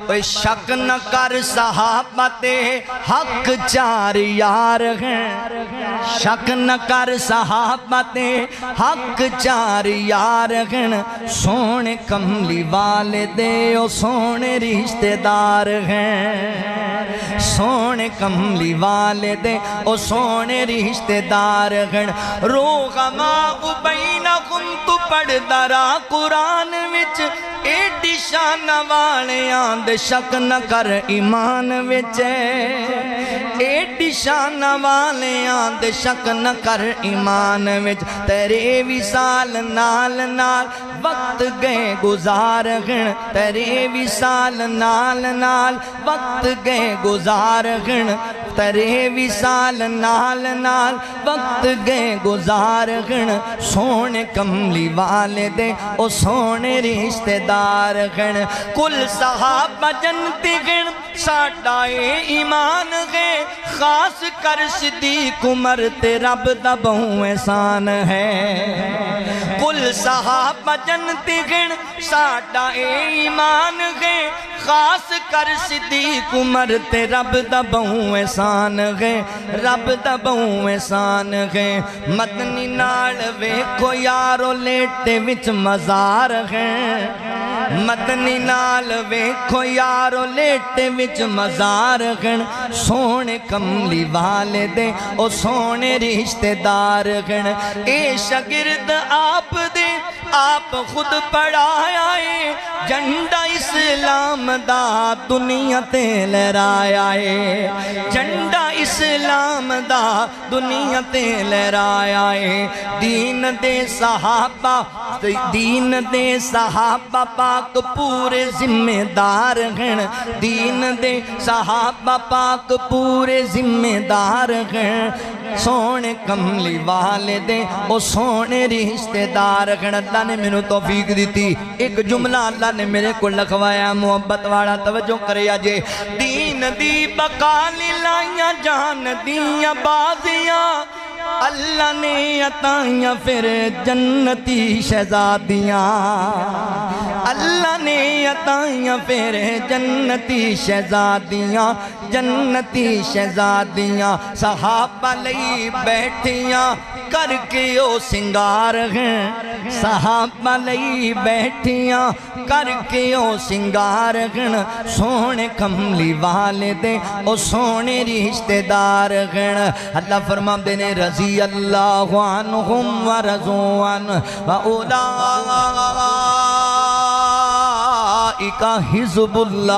کوئی شک نہ کر صحابت حق چار یار ہیں، شک نہ کر صحابت حق چار یار ہیں، سونے کملی والدے او سونے رشتہ دار ہیں، سونے کملی والدے او سونے رشتہ دار ہیں۔ روغماء بینکم تو پڑھ درا قرآن وچ ایڈی شان والے آندھ شک نہ کر ایمان وچ، ایڈی شان والے آندھ شک نہ کر ایمان وچ، تیرے وصال نال نال وقت گئے گزار گن، تیرے وصال نال نال وقت گئے گزار گن، تیرے وصال نال نال وقت گئے گزار گن، سونے کملی والدے او سونے رشتہ دار گن، کل صحابہ جنتی گن ساڑھا ایمان گئے، خاص کر صدیق عمر تے رب دا بہوں احسان ہے، کل صحابہ جنتی گن ساڑھا ایمان گئے، خاص کر صدیق عمر تے رب دا بہوں احسان گئے، رب دا بہوں احسان گئے، مدنی نال ویکھو یارو لیٹے وچ مزار گئے، مدنی نال ویکھو یارو لیٹے وچ مزار گئے، سونے کملی والدے او سونے رشتہ دار گئے، اے شاگرد آپ دے آپ خود پڑھایا ہے، جھنڈا اسلام دا دنیا تے لہرایا ہے، جھنڈا اسلام دا دنیا تے لہرایا ہے، دین دے صحابہ پاک پورے ذمہ دار ہیں، دین دے صحابہ پاک پورے ذمہ دار ہیں، سونے کملی والدے او سونے رشتہ دار ہیں۔ اللہ نے میں نے توفیق دیتی، ایک جملہ اللہ نے میرے کو لکھوایا محبت والا، توجہ کریا جے، دین دی بقال لائیاں جان دیاں بازیاں، اللہ نے عطائیاں پھر جنتی شہزادیاں، اللہ نے عطائیاں پھر جنتی شہزادیاں، جنتی شہزادیاں، صحابہ لئی بیٹھیاں کر کے او سنگار ہیں، صحابہ لئی بیٹھیاں کر کے او سنگار ہیں، سونے کملی والدے او سونے رشتہ دار ہیں۔ اللہ فرمان دینے رضی اللہ عنہم ورضوا عنہ وَأُولَئِكَ حِزْبُ اللَّهِ